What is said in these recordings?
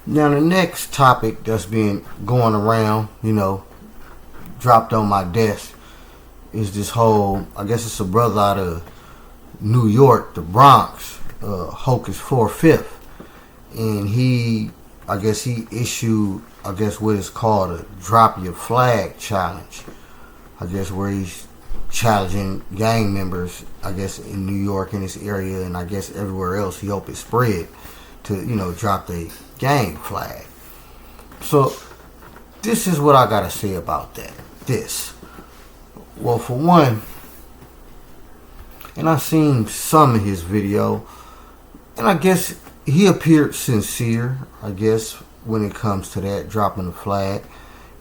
Now the next topic that's been going around, dropped on my desk is this whole, I guess it's a brother out of New York, the Bronx, Hocus 45th. And he issued, what is called a drop your flag challenge. Where he's challenging gang members, in New York, in this area, and everywhere else. He hope it spread to, drop the gang flag. So this is what I gotta say about that. Well, for one, and I seen some of his video, and I guess he appeared sincere, when it comes to that, dropping the flag.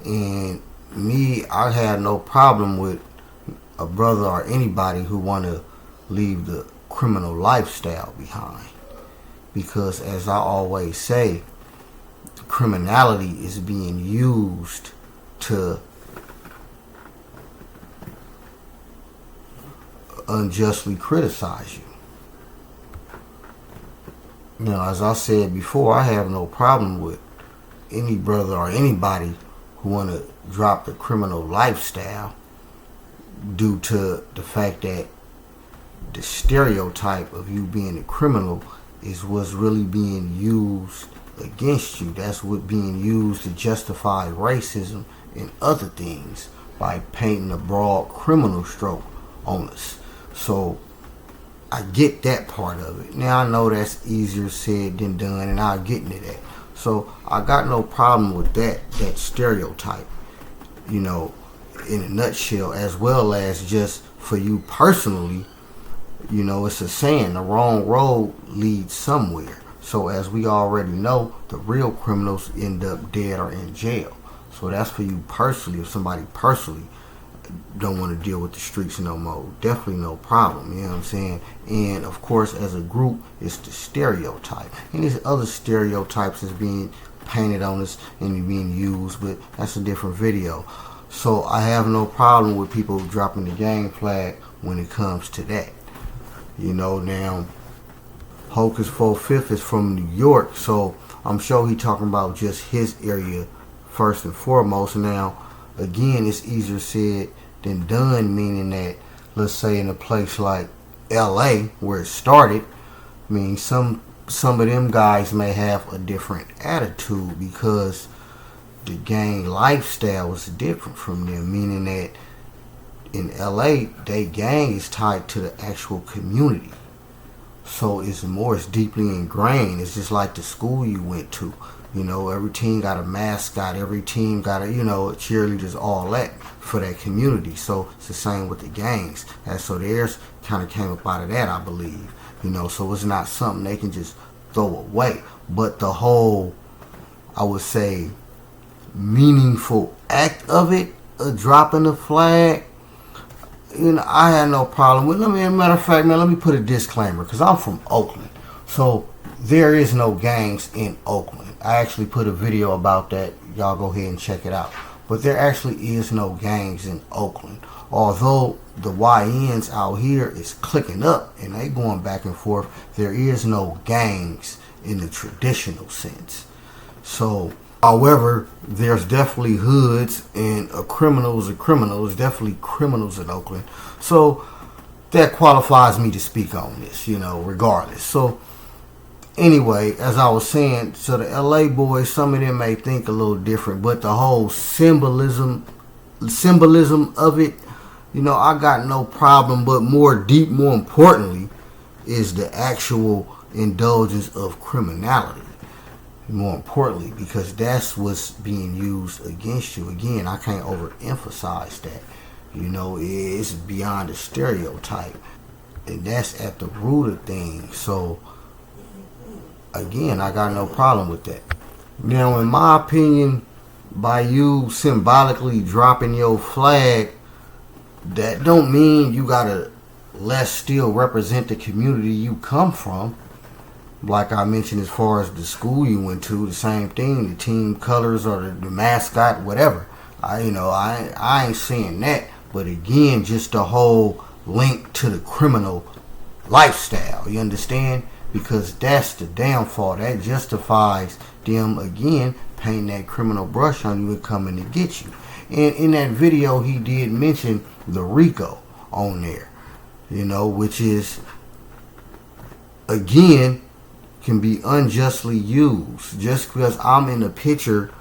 And me, I had no problem with a brother or anybody who want to leave the criminal lifestyle behind. Because as I always say, criminality is being used to unjustly criticize you. Now, as I said before, I have no problem with any brother or anybody who want to drop the criminal lifestyle due to the fact that the stereotype of you being a criminal is what's really being used against you. That's what being used to justify racism and other things by painting a broad criminal stroke on us. So I get that part of it. Now I know that's easier said than done, and I'll get into that. So I got no problem with that stereotype, in a nutshell, as well as just for you personally. It's a saying, the wrong road leads somewhere. So as we already know, the real criminals end up dead or in jail. So that's for you personally. If somebody personally don't want to deal with the streets no more, definitely no problem. You know what I'm saying? And of course, as a group, it's the stereotype. And there's other stereotypes that's being painted on us and being used, but that's a different video. So I have no problem with people dropping the gang flag when it comes to that. Now, Hocus 45th is from New York, so I'm sure he talking about just his area first and foremost. Now, again, it's easier said than done, meaning that, let's say in a place like LA, where it started, some of them guys may have a different attitude because the gang lifestyle is different from them, meaning that in LA, they gang is tied to the actual community. So it's deeply ingrained. It's just like the school you went to. Every team got a mascot. Every team got a, cheerleaders, all that for that community. So it's the same with the gangs. And so theirs kind of came up out of that, I believe. So it's not something they can just throw away. But the whole, I would say, meaningful act of it, dropping the flag, I had no problem with it. Matter of fact, let me put a disclaimer, because I'm from Oakland. So there is no gangs in Oakland. I actually put a video about that. Y'all go ahead and check it out. But there actually is no gangs in Oakland. Although the YNs out here is clicking up and they going back and forth, there is no gangs in the traditional sense. So, however, there's definitely hoods, and criminals are criminals. Definitely criminals in Oakland. So that qualifies me to speak on this, regardless. So anyway, as I was saying, so the LA boys, some of them may think a little different, but the whole symbolism of it, I got no problem. But more importantly, is the actual indulgence of criminality. More importantly, because that's what's being used against you. Again, I can't overemphasize that. It's beyond a stereotype, and that's at the root of things. So again, I got no problem with that. Now, in my opinion, by you symbolically dropping your flag, that don't mean you gotta less still represent the community you come from. Like I mentioned, as far as the school you went to, the same thing, the team colors or the mascot, whatever. I ain't saying that, but again, just the whole link to the criminal lifestyle. You understand? because that's the downfall. That justifies them, again, painting that criminal brush on you and coming to get you. And in that video, he did mention the RICO on there, which is, again, can be unjustly used. Just because I'm in a picture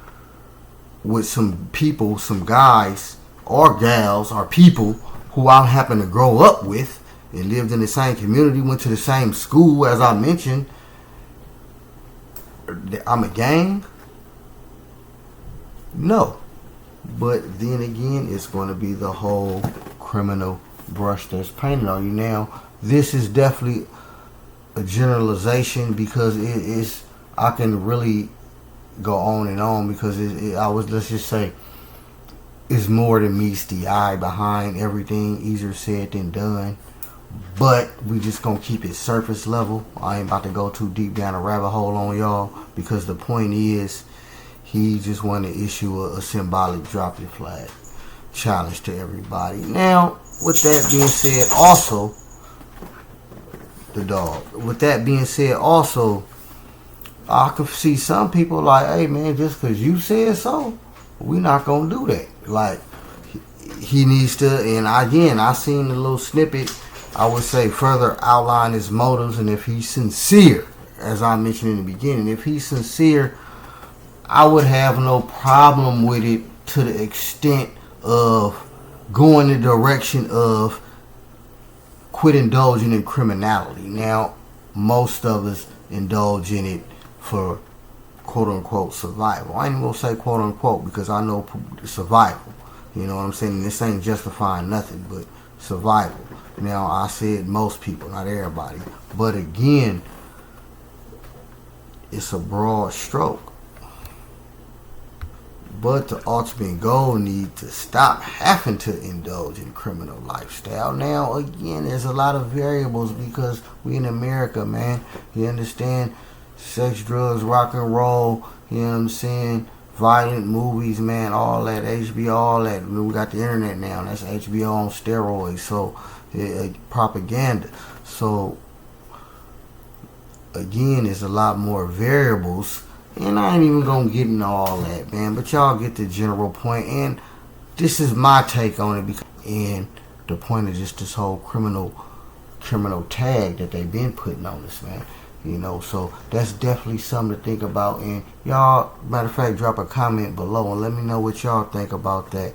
with some people, some guys or gals or people who I happen to grow up with and lived in the same community, went to the same school, as I mentioned, I'm a gang? No. But then again, it's going to be the whole criminal brush that's painted on you. Now, this is definitely a generalization, because it is, I can really go on and on, because let's just say, it's more than meets the eye behind everything. Easier said than done. But we just gonna keep it surface level. I ain't about to go too deep down a rabbit hole on y'all, because the point is, he just want to issue a symbolic drop your flag challenge to everybody. Now, with that being said, also, the dog. With that being said, also, I can see some people like, hey man, just because you said so, we not gonna do that. Like, he needs to, and again, I seen the little snippet, I would say further outline his motives, and if he's sincere, as I mentioned in the beginning, if he's sincere, I would have no problem with it to the extent of going the direction of quit indulging in criminality. Now, most of us indulge in it for quote-unquote survival. I ain't even gonna say quote-unquote, because I know survival. You know what I'm saying? This ain't justifying nothing but survival. Now, I said most people, not everybody. But again, it's a broad stroke. But the ultimate goal needs to stop having to indulge in criminal lifestyle. Now, again, there's a lot of variables, because we in America, man. You understand? Sex, drugs, rock and roll, you know what I'm saying? Violent movies, man, all that, HBO, all that. We got the internet now. That's HBO on steroids. So, propaganda. So, again, there's a lot more variables. And I ain't even gonna get into all that, man. But y'all get the general point. And this is my take on it. And the point of just this whole criminal tag that they've been putting on us, man. So that's definitely something to think about. And y'all, matter of fact, drop a comment below and let me know what y'all think about that.